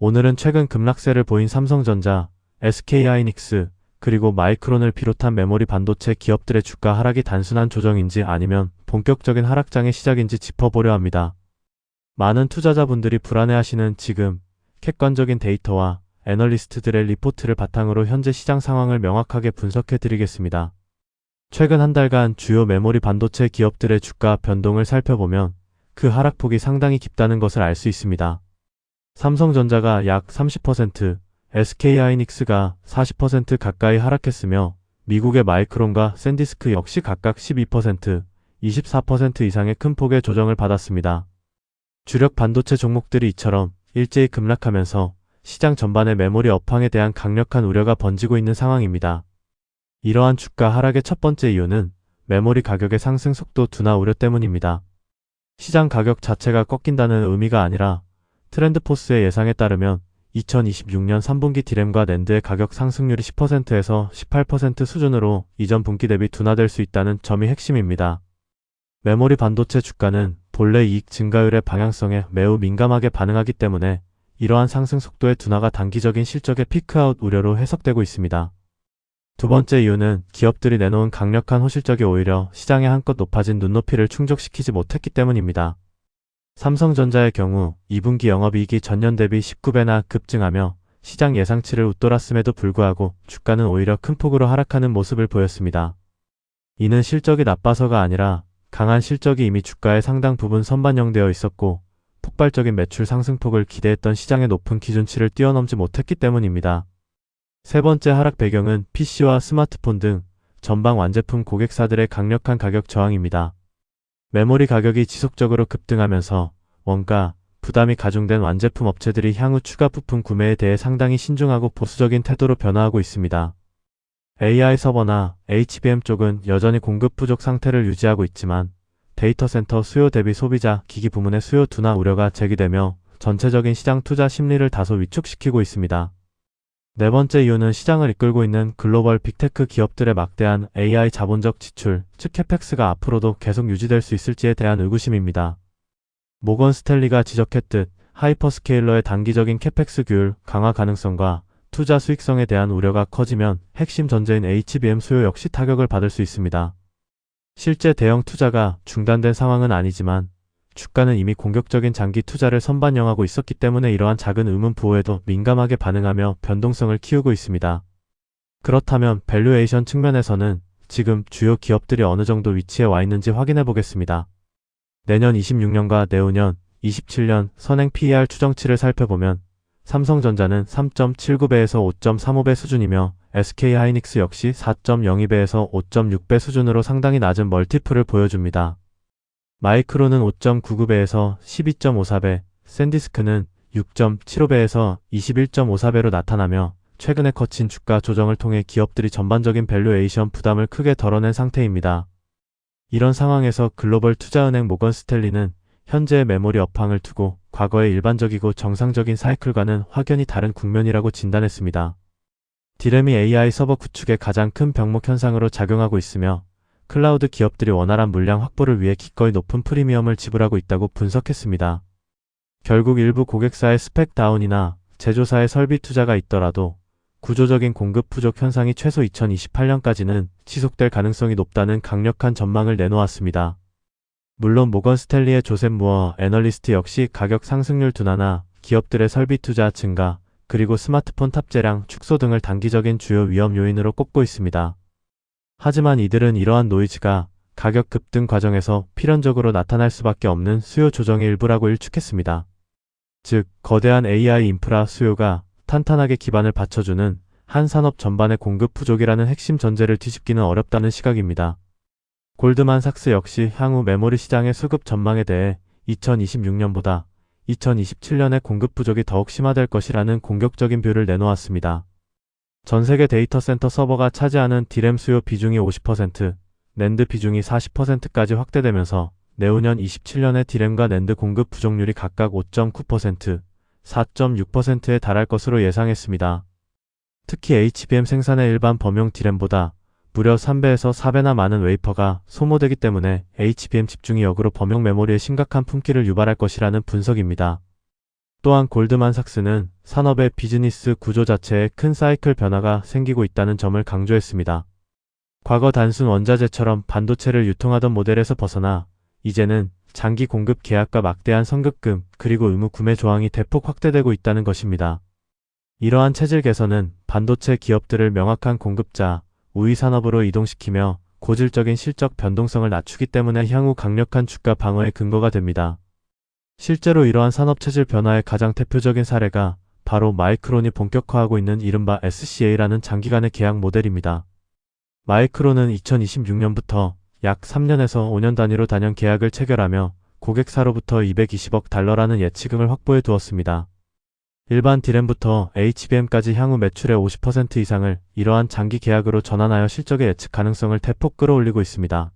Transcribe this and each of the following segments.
오늘은 최근 급락세를 보인 삼성전자, SK하이닉스, 그리고 마이크론을 비롯한 메모리 반도체 기업들의 주가 하락이 단순한 조정인지 아니면 본격적인 하락장의 시작인지 짚어보려 합니다. 많은 투자자분들이 불안해하시는 지금 객관적인 데이터와 애널리스트들의 리포트를 바탕으로 현재 시장 상황을 명확하게 분석해 드리겠습니다. 최근 한 달간 주요 메모리 반도체 기업들의 주가 변동을 살펴보면 그 하락폭이 상당히 깊다는 것을 알 수 있습니다. 삼성전자가 약 30%, SK하이닉스가 40% 가까이 하락했으며 미국의 마이크론과 샌디스크 역시 각각 12%, 24% 이상의 큰 폭의 조정을 받았습니다. 주력 반도체 종목들이 이처럼 일제히 급락하면서 시장 전반의 메모리 업황에 대한 강력한 우려가 번지고 있는 상황입니다. 이러한 주가 하락의 첫 번째 이유는 메모리 가격의 상승 속도 둔화 우려 때문입니다. 시장 가격 자체가 꺾인다는 의미가 아니라 트렌드포스의 예상에 따르면 2026년 3분기 디램과 낸드의 가격 상승률이 10%에서 18% 수준으로 이전 분기 대비 둔화될 수 있다는 점이 핵심입니다. 메모리 반도체 주가는 본래 이익 증가율의 방향성에 매우 민감하게 반응하기 때문에 이러한 상승 속도의 둔화가 단기적인 실적의 피크아웃 우려로 해석되고 있습니다. 두 번째 이유는 기업들이 내놓은 강력한 호실적이 오히려 시장에 한껏 높아진 눈높이를 충족시키지 못했기 때문입니다. 삼성전자의 경우 2분기 영업이익이 전년 대비 19배나 급증하며 시장 예상치를 웃돌았음에도 불구하고 주가는 오히려 큰 폭으로 하락하는 모습을 보였습니다. 이는 실적이 나빠서가 아니라 강한 실적이 이미 주가의 상당 부분 선반영되어 있었고 폭발적인 매출 상승폭을 기대했던 시장의 높은 기준치를 뛰어넘지 못했기 때문입니다. 세 번째 하락 배경은 PC와 스마트폰 등 전방 완제품 고객사들의 강력한 가격 저항입니다. 메모리 가격이 지속적으로 급등하면서 원가, 부담이 가중된 완제품 업체들이 향후 추가 부품 구매에 대해 상당히 신중하고 보수적인 태도로 변화하고 있습니다. AI 서버나 HBM 쪽은 여전히 공급 부족 상태를 유지하고 있지만 데이터 센터 수요 대비 소비자, 기기 부문의 수요 둔화 우려가 제기되며 전체적인 시장 투자 심리를 다소 위축시키고 있습니다. 네 번째 이유는 시장을 이끌고 있는 글로벌 빅테크 기업들의 막대한 AI 자본적 지출, 즉 캐펙스가 앞으로도 계속 유지될 수 있을지에 대한 의구심입니다. 모건 스탠리가 지적했듯 하이퍼스케일러의 단기적인 캐펙스 규율 강화 가능성과 투자 수익성에 대한 우려가 커지면 핵심 전제인 HBM 수요 역시 타격을 받을 수 있습니다. 실제 대형 투자가 중단된 상황은 아니지만 주가는 이미 공격적인 장기 투자를 선반영하고 있었기 때문에 이러한 작은 의문 부호에도 민감하게 반응하며 변동성을 키우고 있습니다. 그렇다면 밸류에이션 측면에서는 지금 주요 기업들이 어느 정도 위치에 와 있는지 확인해 보겠습니다. 내년 26년과 내후년 27년 선행 PER 추정치를 살펴보면 삼성전자는 3.79배에서 5.35배 수준이며 SK하이닉스 역시 4.02배에서 5.6배 수준으로 상당히 낮은 멀티플을 보여줍니다. 마이크론은 5.99배에서 12.54배, 샌디스크는 6.75배에서 21.54배로 나타나며 최근에 거친 주가 조정을 통해 기업들이 전반적인 밸류에이션 부담을 크게 덜어낸 상태입니다. 이런 상황에서 글로벌 투자은행 모건 스탠리는 현재의 메모리 업황을 두고 과거의 일반적이고 정상적인 사이클과는 확연히 다른 국면이라고 진단했습니다. 디램이 AI 서버 구축의 가장 큰 병목 현상으로 작용하고 있으며 클라우드 기업들이 원활한 물량 확보를 위해 기꺼이 높은 프리미엄을 지불하고 있다고 분석했습니다. 결국 일부 고객사의 스펙 다운이나 제조사의 설비 투자가 있더라도 구조적인 공급 부족 현상이 최소 2028년까지는 지속될 가능성이 높다는 강력한 전망을 내놓았습니다. 물론 모건 스탠리의 조셉 무어 애널리스트 역시 가격 상승률 둔화나 기업들의 설비 투자 증가, 그리고 스마트폰 탑재량 축소 등을 단기적인 주요 위험 요인으로 꼽고 있습니다. 하지만 이들은 이러한 노이즈가 가격 급등 과정에서 필연적으로 나타날 수밖에 없는 수요 조정의 일부라고 일축했습니다. 즉, 거대한 AI 인프라 수요가 탄탄하게 기반을 받쳐주는 한 산업 전반의 공급 부족이라는 핵심 전제를 뒤집기는 어렵다는 시각입니다. 골드만삭스 역시 향후 메모리 시장의 수급 전망에 대해 2026년보다 2027년의 공급 부족이 더욱 심화될 것이라는 공격적인 뷰를 내놓았습니다. 전세계 데이터 센터 서버가 차지하는 디램 수요 비중이 50%, 낸드 비중이 40%까지 확대되면서 내후년 27년에 디램과 낸드 공급 부족률이 각각 5.9%, 4.6%에 달할 것으로 예상했습니다. 특히 HBM 생산의 일반 범용 디램보다 무려 3배에서 4배나 많은 웨이퍼가 소모되기 때문에 HBM 집중이 역으로 범용 메모리에 심각한 품귀를 유발할 것이라는 분석입니다. 또한 골드만삭스는 산업의 비즈니스 구조 자체에 큰 사이클 변화가 생기고 있다는 점을 강조했습니다. 과거 단순 원자재처럼 반도체를 유통하던 모델에서 벗어나 이제는 장기 공급 계약과 막대한 선급금 그리고 의무 구매 조항이 대폭 확대되고 있다는 것입니다. 이러한 체질 개선은 반도체 기업들을 명확한 공급자, 우위 산업으로 이동시키며 고질적인 실적 변동성을 낮추기 때문에 향후 강력한 주가 방어의 근거가 됩니다. 실제로 이러한 산업 체질 변화의 가장 대표적인 사례가 바로 마이크론이 본격화하고 있는 이른바 SCA라는 장기간의 계약 모델입니다. 마이크론은 2026년부터 약 3년에서 5년 단위로 단연 계약을 체결하며 고객사로부터 220억 달러라는 예치금을 확보해 두었습니다. 일반 D램부터 HBM까지 향후 매출의 50% 이상을 이러한 장기 계약으로 전환하여 실적의 예측 가능성을 대폭 끌어올리고 있습니다.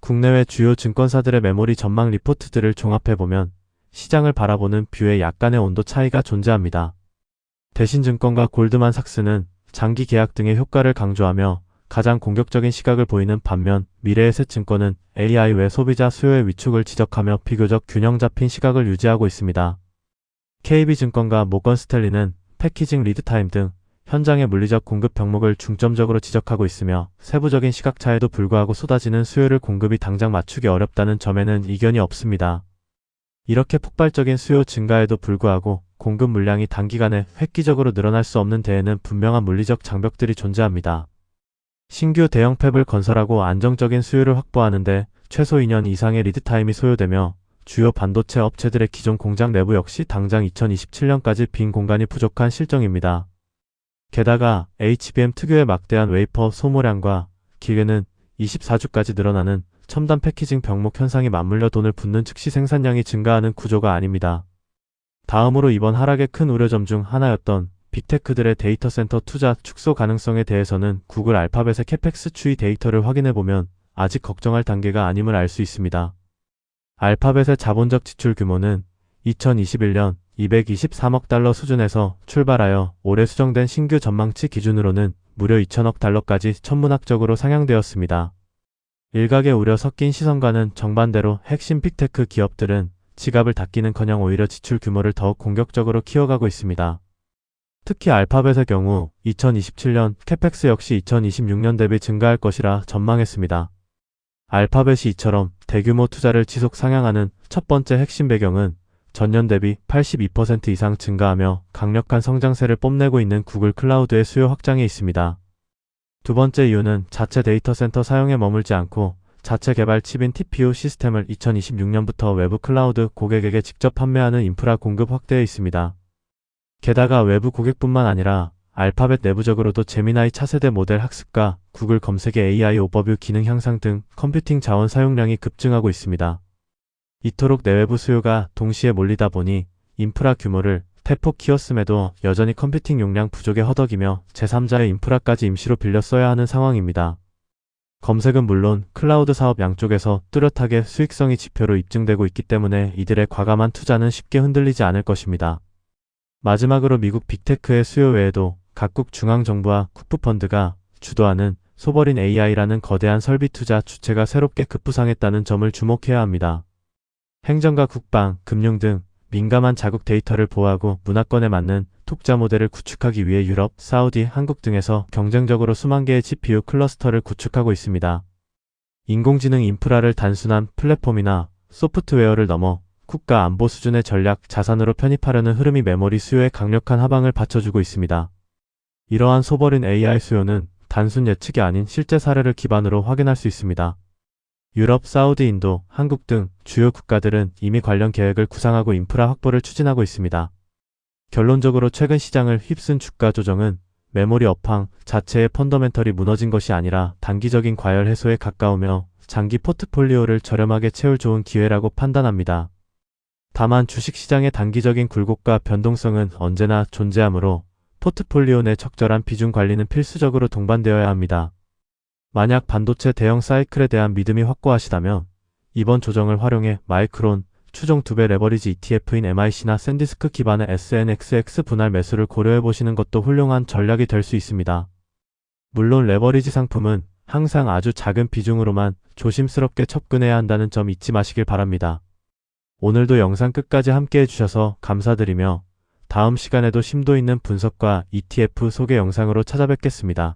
국내외 주요 증권사들의 메모리 전망 리포트들을 종합해보면 시장을 바라보는 뷰에 약간의 온도 차이가 존재합니다. 대신증권과 골드만삭스는 장기 계약 등의 효과를 강조하며 가장 공격적인 시각을 보이는 반면 미래에셋증권은 AI 외 소비자 수요의 위축을 지적하며 비교적 균형 잡힌 시각을 유지하고 있습니다. KB증권과 모건스탠리는 패키징 리드타임 등 현장의 물리적 공급 병목을 중점적으로 지적하고 있으며 세부적인 시각차에도 불구하고 쏟아지는 수요를 공급이 당장 맞추기 어렵다는 점에는 이견이 없습니다. 이렇게 폭발적인 수요 증가에도 불구하고 공급 물량이 단기간에 획기적으로 늘어날 수 없는 데에는 분명한 물리적 장벽들이 존재합니다. 신규 대형 팹을 건설하고 안정적인 수요를 확보하는데 최소 2년 이상의 리드타임이 소요되며 주요 반도체 업체들의 기존 공장 내부 역시 당장 2027년까지 빈 공간이 부족한 실정입니다. 게다가 HBM 특유의 막대한 웨이퍼 소모량과 기계는 24주까지 늘어나는 첨단 패키징 병목 현상이 맞물려 돈을 붓는 즉시 생산량이 증가하는 구조가 아닙니다. 다음으로 이번 하락의 큰 우려점 중 하나였던 빅테크들의 데이터 센터 투자 축소 가능성에 대해서는 구글 알파벳의 캐펙스 추이 데이터를 확인해보면 아직 걱정할 단계가 아님을 알 수 있습니다. 알파벳의 자본적 지출 규모는 2021년 223억 달러 수준에서 출발하여 올해 수정된 신규 전망치 기준으로는 무려 2천억 달러까지 천문학적으로 상향되었습니다. 일각의 우려 섞인 시선과는 정반대로 핵심 빅테크 기업들은 지갑을 닫기는커녕 오히려 지출 규모를 더욱 공격적으로 키워가고 있습니다. 특히 알파벳의 경우 2027년 캐펙스 역시 2026년 대비 증가할 것이라 전망했습니다. 알파벳이 이처럼 대규모 투자를 지속 상향하는 첫 번째 핵심 배경은 전년 대비 82% 이상 증가하며 강력한 성장세를 뽐내고 있는 구글 클라우드의 수요 확장에 있습니다. 두 번째 이유는 자체 데이터 센터 사용에 머물지 않고 자체 개발 칩인 TPU 시스템을 2026년부터 외부 클라우드 고객에게 직접 판매하는 인프라 공급 확대에 있습니다. 게다가 외부 고객뿐만 아니라 알파벳 내부적으로도 제미나이 차세대 모델 학습과 구글 검색의 AI 오버뷰 기능 향상 등 컴퓨팅 자원 사용량이 급증하고 있습니다. 이토록 내외부 수요가 동시에 몰리다 보니 인프라 규모를 대폭 키웠음에도 여전히 컴퓨팅 용량 부족에 허덕이며 제3자의 인프라까지 임시로 빌려 써야 하는 상황입니다. 검색은 물론 클라우드 사업 양쪽에서 뚜렷하게 수익성이 지표로 입증되고 있기 때문에 이들의 과감한 투자는 쉽게 흔들리지 않을 것입니다. 마지막으로 미국 빅테크의 수요 외에도 각국 중앙정부와 국부펀드가 주도하는 소버린 AI라는 거대한 설비 투자 주체가 새롭게 급부상했다는 점을 주목해야 합니다. 행정과 국방, 금융 등 민감한 자국 데이터를 보호하고 문화권에 맞는 투자 모델을 구축하기 위해 유럽, 사우디, 한국 등에서 경쟁적으로 수만 개의 GPU 클러스터를 구축하고 있습니다. 인공지능 인프라를 단순한 플랫폼이나 소프트웨어를 넘어 국가 안보 수준의 전략 자산으로 편입하려는 흐름이 메모리 수요에 강력한 하방을 받쳐주고 있습니다. 이러한 소버린 AI 수요는 단순 예측이 아닌 실제 사례를 기반으로 확인할 수 있습니다. 유럽, 사우디, 인도, 한국 등 주요 국가들은 이미 관련 계획을 구상하고 인프라 확보를 추진하고 있습니다. 결론적으로 최근 시장을 휩쓴 주가 조정은 메모리 업황 자체의 펀더멘털이 무너진 것이 아니라 단기적인 과열 해소에 가까우며 장기 포트폴리오를 저렴하게 채울 좋은 기회라고 판단합니다. 다만 주식시장의 단기적인 굴곡과 변동성은 언제나 존재하므로 포트폴리오 내 적절한 비중 관리는 필수적으로 동반되어야 합니다. 만약 반도체 대형 사이클에 대한 믿음이 확고하시다면 이번 조정을 활용해 마이크론, 추종 2배 레버리지 ETF인 MIC나 샌디스크 기반의 SNXX 분할 매수를 고려해보시는 것도 훌륭한 전략이 될 수 있습니다. 물론 레버리지 상품은 항상 아주 작은 비중으로만 조심스럽게 접근해야 한다는 점 잊지 마시길 바랍니다. 오늘도 영상 끝까지 함께 해주셔서 감사드리며 다음 시간에도 심도 있는 분석과 ETF 소개 영상으로 찾아뵙겠습니다.